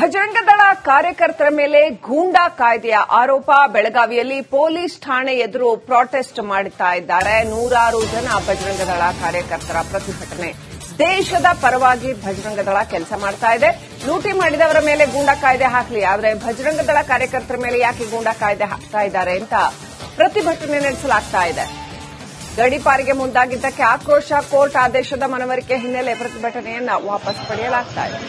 ಭಜರಂಗದಳ ಕಾರ್ಯಕರ್ತರ ಮೇಲೆ ಗೂಂಡಾ ಕಾಯ್ದೆಯ ಆರೋಪ. ಬೆಳಗಾವಿಯಲ್ಲಿ ಪೊಲೀಸ್ ಠಾಣೆ ಎದುರು ಪ್ರೊಟೆಸ್ಟ್ ಮಾಡುತ್ತಾ ಇದ್ದಾರೆ. ನೂರಾರು ಜನ ಭಜರಂಗದಳ ಕಾರ್ಯಕರ್ತರ ಪ್ರತಿಭಟನೆ. ದೇಶದ ಪರವಾಗಿ ಭಜರಂಗದಳ ಕೆಲಸ ಮಾಡ್ತಾ ಇದೆ. ಲೂಟಿ ಮಾಡಿದವರ ಮೇಲೆ ಗೂಂಡಾ ಕಾಯ್ದೆ ಹಾಕಲಿ, ಆದರೆ ಭಜರಂಗದಳ ಕಾರ್ಯಕರ್ತರ ಮೇಲೆ ಯಾಕೆ ಗೂಂಡಾ ಕಾಯ್ದೆ ಹಾಕ್ತಾ ಇದ್ದಾರೆ ಅಂತ ಪ್ರತಿಭಟನೆ ನಡೆಸಲಾಗ್ತಾ ಇದೆ. ಗಡೀಪಾರಿಗೆ ಮುಂದಾಗಿದ್ದಕ್ಕೆ ಆಕ್ರೋಶ. ಕೋರ್ಟ್ ಆದೇಶದ ಮನವರಿಕೆ ಹಿನ್ನೆಲೆ ಪ್ರತಿಭಟನೆಯನ್ನ ವಾಪಸ್ ಪಡೆಯಲಾಗ್ತಾ ಇದೆ.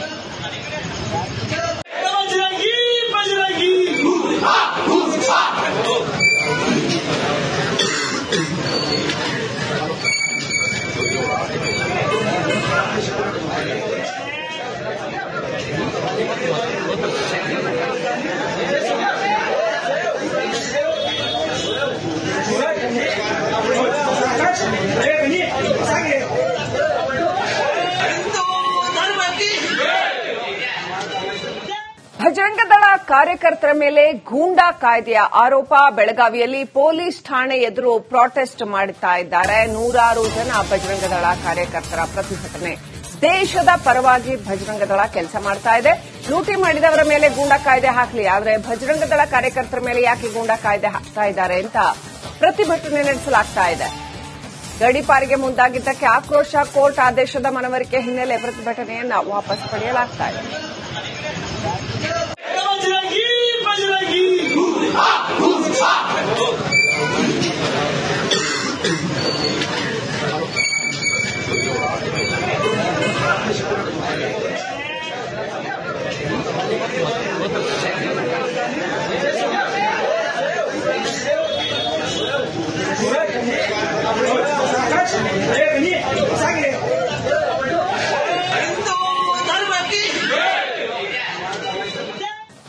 ಭಜರಂಗದಳ ಕಾರ್ಯಕರ್ತರ ಮೇಲೆ ಗೂಂಡಾ ಕಾಯ್ದೆಯ ಆರೋಪ. ಬೆಳಗಾವಿಯಲ್ಲಿ ಪೊಲೀಸ್ ಠಾಣೆ ಎದುರು ಪ್ರೊಟೆಸ್ಟ್ ಮಾಡುತ್ತಾ ಇದ್ದಾರೆ. ನೂರಾರು ಜನ ಭಜರಂಗದಳ ಕಾರ್ಯಕರ್ತರ ಪ್ರತಿಭಟನೆ. ದೇಶದ ಪರವಾಗಿ ಭಜರಂಗದಳ ಕೆಲಸ ಮಾಡ್ತಾ ಇದೆ. ಲೂಟಿ ಮಾಡಿದವರ ಮೇಲೆ ಗೂಂಡಾ ಕಾಯ್ದೆ ಹಾಕಲಿ, ಆದರೆ ಭಜರಂಗದಳ ಕಾರ್ಯಕರ್ತರ ಮೇಲೆ ಯಾಕೆ ಗೂಂಡಾ ಕಾಯ್ದೆ ಹಾಕ್ತಾ ಇದ್ದಾರೆ ಅಂತ ಪ್ರತಿಭಟನೆ ನಡೆಸಲಾಗ್ತಾ ಇದೆ. ಗಡೀಪಾರಿಗೆ ಮುಂದಾಗಿದ್ದಕ್ಕೆ ಆಕ್ರೋಶ. ಕೋರ್ಟ್ ಆದೇಶದ ಮನವರಿಕೆ ಹಿನ್ನೆಲೆ ಪ್ರತಿಭಟನೆಯನ್ನ ವಾಪಸ್ ಪಡೆಯಲಾಗ್ತಾ ಇದೆ.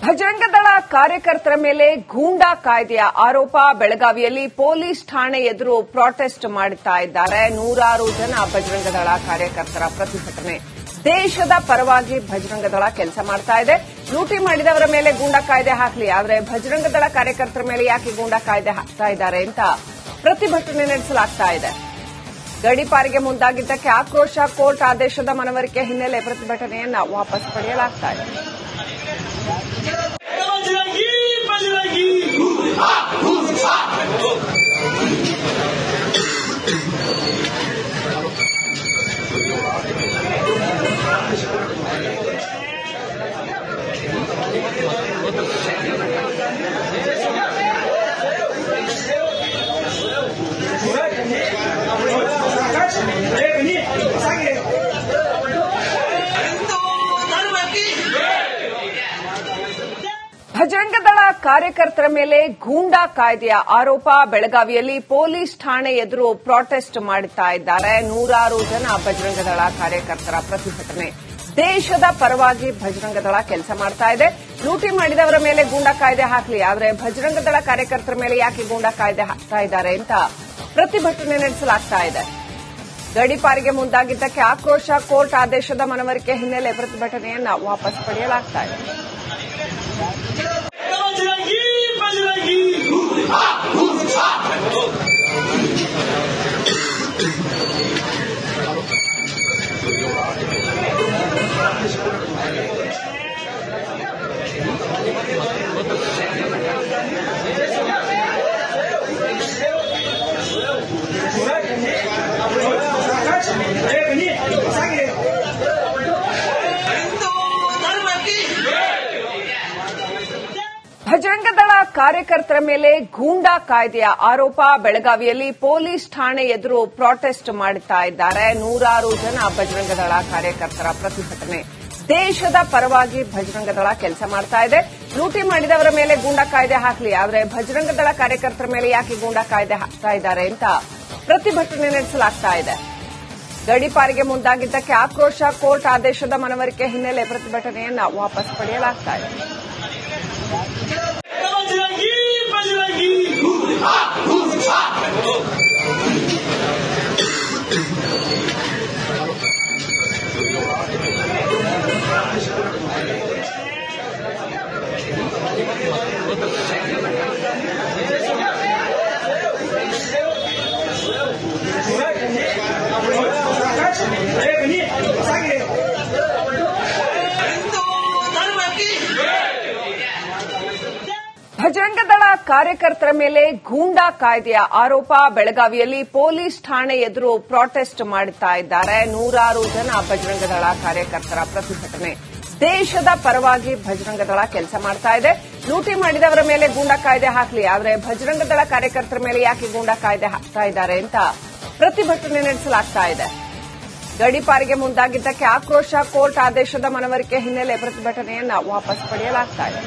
ಭಜರಂಗದಳ ಕಾರ್ಯಕರ್ತರ ಮೇಲೆ ಗೂಂಡಾ ಕಾಯ್ದೆಯ ಆರೋಪ. ಬೆಳಗಾವಿಯಲ್ಲಿ ಪೊಲೀಸ್ ಠಾಣೆ ಎದುರು ಪ್ರೊಟೆಸ್ಟ್ ಮಾಡುತ್ತಾ ಇದ್ದಾರೆ. ನೂರಾರು ಜನ ಭಜರಂಗದಳ ಕಾರ್ಯಕರ್ತರ ಪ್ರತಿಭಟನೆ. ದೇಶದ ಪರವಾಗಿ ಭಜರಂಗದಳ ಕೆಲಸ ಮಾಡ್ತಾ ಇದೆ. ಲೂಟಿ ಮಾಡಿದವರ ಮೇಲೆ ಗೂಂಡಾ ಕಾಯ್ದೆ ಹಾಕಲಿ, ಆದರೆ ಭಜರಂಗದಳ ಕಾರ್ಯಕರ್ತರ ಮೇಲೆ ಯಾಕೆ ಗೂಂಡಾ ಕಾಯ್ದೆ ಹಾಕ್ತಾ ಇದ್ದಾರೆ ಅಂತ ಪ್ರತಿಭಟನೆ ನಡೆಸಲಾಗ್ತಾ ಇದೆ. ಗಡೀಪಾರಿಗೆ ಮುಂದಾಗಿದ್ದಕ್ಕೆ ಆಕ್ರೋಶ. ಕೋರ್ಟ್ ಆದೇಶದ ಮನವರಿಕೆ ಹಿನ್ನೆಲೆ ಪ್ರತಿಭಟನೆಯನ್ನ ವಾಪಸ್ ಪಡೆಯಲಾಗ್ತಾ ಇದೆ. ಭಜರಂಗದಳ ಕಾರ್ಯಕರ್ತರ ಮೇಲೆ ಗೂಂಡಾ ಕಾಯ್ದೆಯ ಆರೋಪ. ಬೆಳಗಾವಿಯಲ್ಲಿ ಪೊಲೀಸ್ ಠಾಣೆ ಎದುರು ಪ್ರೊಟೆಸ್ಟ್ ಮಾಡುತ್ತಾ ಇದ್ದಾರೆ. ನೂರಾರು ಜನ ಭಜರಂಗದಳ ಕಾರ್ಯಕರ್ತರ ಪ್ರತಿಭಟನೆ. ದೇಶದ ಪರವಾಗಿ ಭಜರಂಗದಳ ಕೆಲಸ ಮಾಡ್ತಾ ಇದೆ. ಲೂಟಿ ಮಾಡಿದವರ ಮೇಲೆ ಗೂಂಡಾ ಕಾಯ್ದೆ ಹಾಕಲಿ, ಆದರೆ ಭಜರಂಗದಳ ಕಾರ್ಯಕರ್ತರ ಮೇಲೆ ಯಾಕೆ ಗೂಂಡಾ ಕಾಯ್ದೆ ಹಾಕ್ತಾ ಇದ್ದಾರೆ ಅಂತ ಪ್ರತಿಭಟನೆ ನಡೆಸಲಾಗ್ತಾ ಇದೆ. ಗಡೀಪಾರಿಗೆ ಮುಂದಾಗಿದ್ದಕ್ಕೆ ಆಕ್ರೋಶ. ಕೋರ್ಟ್ ಆದೇಶದ ಮನವರಿಕೆ ಹಿನ್ನೆಲೆ ಪ್ರತಿಭಟನೆಯನ್ನ ವಾಪಸ್ ಪಡೆಯಲಾಗ್ತಾ ಇದೆ. ಭಜರಂಗದಳ ಕಾರ್ಯಕರ್ತರ ಮೇಲೆ ಗೂಂಡಾ ಕಾಯ್ದೆಯ ಆರೋಪ. ಬೆಳಗಾವಿಯಲ್ಲಿ ಪೊಲೀಸ್ ಠಾಣೆ ಎದುರು ಪ್ರೊಟೆಸ್ಟ್ ಮಾಡುತ್ತಾ ಇದ್ದಾರೆ. ನೂರಾರು ಜನ ಭಜರಂಗದಳ ಕಾರ್ಯಕರ್ತರ ಪ್ರತಿಭಟನೆ. ದೇಶದ ಪರವಾಗಿ ಭಜರಂಗದಳ ಕೆಲಸ ಮಾಡ್ತಾ ಇದೆ. ಲೂಟಿ ಮಾಡಿದವರ ಮೇಲೆ ಗೂಂಡಾ ಕಾಯ್ದೆ ಹಾಕಲಿ, ಆದರೆ ಭಜರಂಗದಳ ಕಾರ್ಯಕರ್ತರ ಮೇಲೆ ಯಾಕೆ ಗೂಂಡಾ ಕಾಯ್ದೆ ಹಾಕ್ತಾ ಇದ್ದಾರೆ ಅಂತ ಪ್ರತಿಭಟನೆ ನಡೆಸಲಾಗ್ತಾ ಇದೆ. ಗಡೀಪಾರಿಗೆ ಮುಂದಾಗಿದ್ದಕ್ಕೆ ಆಕ್ರೋಶ. ಕೋರ್ಟ್ ಆದೇಶದ ಮನವರಿಕೆ ಹಿನ್ನೆಲೆ ಪ್ರತಿಭಟನೆಯನ್ನ ವಾಪಸ್ ಪಡೆಯಲಾಗ್ತಾ ಇದೆ. ಹಿಂದೂ ಧರ್ಮಕ್ಕೆ ಭಜರಂಗದಳ ಕಾರ್ಯಕರ್ತರ ಮೇಲೆ ಗೂಂಡಾ ಕಾಯ್ದೆಯ ಆರೋಪ. ಬೆಳಗಾವಿಯಲ್ಲಿ ಪೊಲೀಸ್ ಠಾಣೆ ಎದುರು ಪ್ರೊಟೆಸ್ಟ್ ಮಾಡುತ್ತಾ ಇದ್ದಾರೆ. ನೂರಾರು ಜನ ಭಜರಂಗದಳ ಕಾರ್ಯಕರ್ತರ ಪ್ರತಿಭಟನೆ. ದೇಶದ ಪರವಾಗಿ ಭಜರಂಗದಳ ಕೆಲಸ ಮಾಡ್ತಾ ಇದೆ. ಲೂಟಿ ಮಾಡಿದವರ ಮೇಲೆ ಗೂಂಡಾ ಕಾಯ್ದೆ ಹಾಕಲಿ, ಆದರೆ ಭಜರಂಗದಳ ಕಾರ್ಯಕರ್ತರ ಮೇಲೆ ಯಾಕೆ ಗೂಂಡಾ ಕಾಯ್ದೆ ಹಾಕ್ತಾ ಇದ್ದಾರೆ ಅಂತ ಪ್ರತಿಭಟನೆ ನಡೆಸಲಾಗ್ತಾ ಇದೆ. ಗಡೀಪಾರಿಗೆ ಮುಂದಾಗಿದ್ದಕ್ಕೆ ಆಕ್ರೋಶ. ಕೋರ್ಟ್ ಆದೇಶದ ಮನವರಿಕೆ ಹಿನ್ನೆಲೆ ಪ್ರತಿಭಟನೆಯನ್ನ ವಾಪಸ್ ಪಡೆಯಲಾಗ್ತಾ ಇದೆ.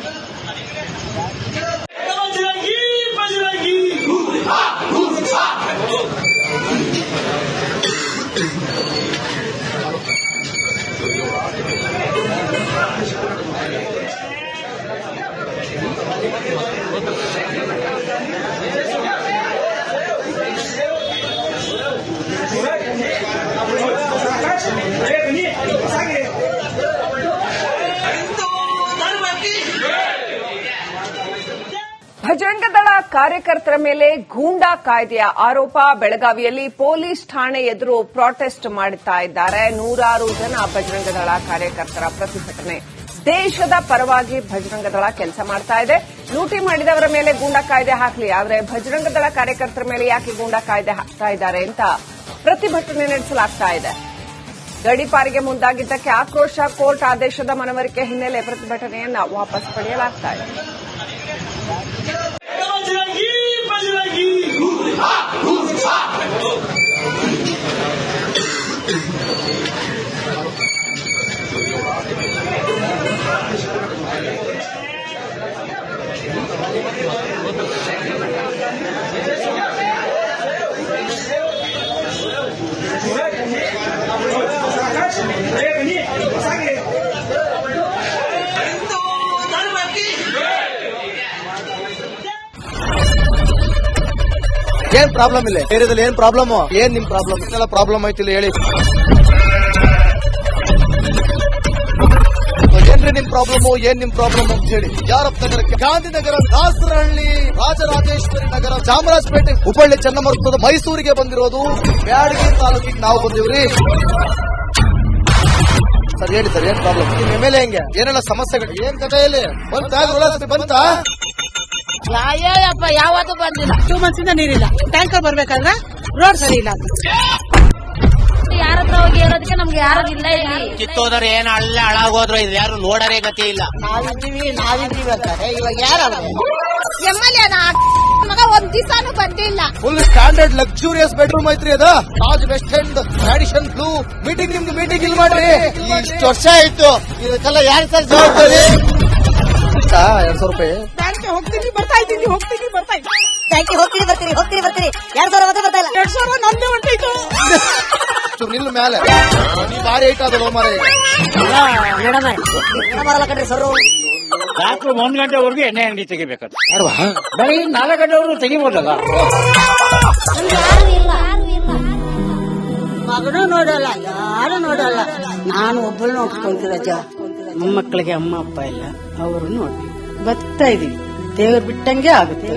ಭಜರಂಗದಳ ಕಾರ್ಯಕರ್ತರ ಮೇಲೆ ಗೂಂಡಾ ಕಾಯ್ದೆಯ ಆರೋಪ. ಬೆಳಗಾವಿಯಲ್ಲಿ ಪೊಲೀಸ್ ಠಾಣೆ ಎದುರು ಪ್ರೊಟೆಸ್ಟ್ ಮಾಡುತ್ತಾ ಇದ್ದಾರೆ. ನೂರಾರು ಜನ ಭಜರಂಗದಳ ಕಾರ್ಯಕರ್ತರ ಪ್ರತಿಭಟನೆ. ದೇಶದ ಪರವಾಗಿ ಭಜರಂಗದಳ ಕೆಲಸ ಮಾಡ್ತಾ ಇದೆ. ಲೂಟಿ ಮಾಡಿದವರ ಮೇಲೆ ಗೂಂಡಾ ಕಾಯ್ದೆ ಹಾಕಲಿ, ಆದರೆ ಭಜರಂಗದಳ ಕಾರ್ಯಕರ್ತರ ಮೇಲೆ ಯಾಕೆ ಗೂಂಡಾ ಕಾಯ್ದೆ ಹಾಕ್ತಾ ಇದ್ದಾರೆ ಅಂತ ಪ್ರತಿಭಟನೆ ನಡೆಸಲಾಗ್ತಾ ಇದೆ. ಗಡೀಪಾರಿಗೆ ಮುಂದಾಗಿದ್ದಕ್ಕೆ ಆಕ್ರೋಶ. ಕೋರ್ಟ್ ಆದೇಶದ ಮನವರಿಕೆ ಹಿನ್ನೆಲೆ ಪ್ರತಿಭಟನೆಯನ್ನ ವಾಪಸ್ ಪಡೆಯಲಾಗ್ತಾ ಇದೆ. ಏನ್ ಪ್ರಾಬ್ಲಮ್ ಇಲ್ಲ ಏರಿಯಾದಲ್ಲಿ? ಏನ್ ಪ್ರಾಬ್ಲಮ್? ಏನ್ ನಿಮ್ ಪ್ರಾಬ್ಲಮ್? ಎಲ್ಲ ಪ್ರಾಬ್ಲಮ್ ಐತಿಲ್ಲ ಹೇಳಿ. ಏನ್ರಿ ನಿಮ್ ಪ್ರಾಬ್ಲಮ್? ಏನ್ ನಿಮ್ ಪ್ರಾಬ್ಲಮ್ ಅಂತ ಹೇಳಿ. ಯಾರಪ್ಪ ನಗರಕ್ಕೆ? ಗಾಂಧಿನಗರ, ದಾಸರಹಳ್ಳಿ, ರಾಜರಾಜೇಶ್ವರಿ ನಗರ, ಚಾಮರಾಜಪೇಟೆ, ಹುಬ್ಬಳ್ಳಿ, ಚನ್ನಮರುತ್ತದ, ಮೈಸೂರಿಗೆ ಬಂದಿರೋದು. ಬ್ಯಾಡಗಿ ತಾಲೂಕಿಗೆ ನಾವು ಬಂದಿವ್ರಿ. ಸರ್ ಹೇಳಿ ಸರ್, ಏನ್ ಪ್ರಾಬ್ಲಮ್? ನಿಮ್ ಎಮ್ಎಲ್ಎ ಹೆಂಗೆ? ಏನೆಲ್ಲ ಸಮಸ್ಯೆಗಳು? ಏನ್ ಕಥೆಯಲ್ಲಿ ಬಂತಾ? ಯಾಯಪ್ಪ ಯಾವತ್ತೂ ಬಂದಿಲ್ಲ. 2 ಮಂತ್ಸಿಂದ ನೀರಿಲ್ಲ. ಟ್ಯಾಂಕರ್ ಬರ್ಬೇಕಾದ್ರೆ ರೋಡ್ ಸರಿ ಇಲ್ಲ. ಯಾರ ಹತ್ರ ಹೋಗಿ ಹೇಳೋದಕ್ಕೆ ನಮ್ಗೆ ಯಾರು ಇಲ್ಲ. ಇಲ್ಲಿ ಕಿತ್ತೋದ್ರೆ ಏನ್ ಅಲ್ಲ ಹಾಳಾಗೋದ್ರು ಇದು ಯಾರು ನೋಡರೇ ಗತಿ ಇಲ್ಲ. ನಾವಿದ್ದೀವಿ ಅಂತಾರೆ. ಇವಾಗ ಯಾರು ಎಮ್ಎಲ್ಎ ಮಗ ಒಂದ್ ದಿವಸನೂ ಬಂದಿಲ್ಲ. ಫುಲ್ ಸ್ಟ್ಯಾಂಡರ್ಡ್ ಲಕ್ಸುರಿಯಸ್ ಬೆಡ್ರೂಮ್ ಐತ್ರಿ ಅದ. Taj West End, Radisson Blu. Meeting ನಿಮ್ದು ಮೀಟಿಂಗ್ ಇಲ್ಲಿ ಮಾಡ್ರಿ. ಇಷ್ಟು ವರ್ಷ ಆಯ್ತು, ಇದಕ್ಕೆಲ್ಲ ಯಾರು ಸರ್ ಜವಾಬ್ದಾರಿ? 200 ರೂಪಾಯಿ ಬ್ಯಾಂಕ್ಗೆ ಹೋಗ್ತೀನಿ ಬರ್ತಾ ಇದ್ದೀನಿ. ಬ್ಯಾಂಕಿಗೆ ಹೋಗ್ತೀರಿ 2,000 ಮತ್ತೆ ಬರ್ತಾ ಇಲ್ಲ. 2,000 ನಂದೇ ಹೊಂಟೈತು. ನಿಲ್ ಮೇಲೆ ಭಾರಿ ಐಟ್ ಅದಲ್ಲ ಮಾರ. ಬರಲ್ಲ ಕಣ್ರಿ ಸರ್. ರಾತ್ರಿ 1 ಗಂಟೆವರೆಗೂ ಎಣ್ಣೆ ಅಂಗಡಿ ತೆಗಿಬೇಕಂತ. ಬರೀ 4 ಗಂಟೆವರೆಗೂ ತೆಗಿಬೋದಲ್ಲ. ಮಗನೂ ನೋಡಲ್ಲ, ಯಾರು ನೋಡಲ್ಲ. ನಾನು ಒಬ್ಬಳು ನೋಡ್ಕೊಂತೀರಜ್ಜ. ಮೊಮ್ಮಕ್ಕಳಿಗೆ ಅಮ್ಮ ಅಪ್ಪ ಇಲ್ಲ, ಅವರು ನೋಡಿ ಬದುಕ್ತಾ ಇದೀವಿ. ದೇವ್ರು ಬಿಟ್ಟಂಗೆ ಆಗುತ್ತೆ.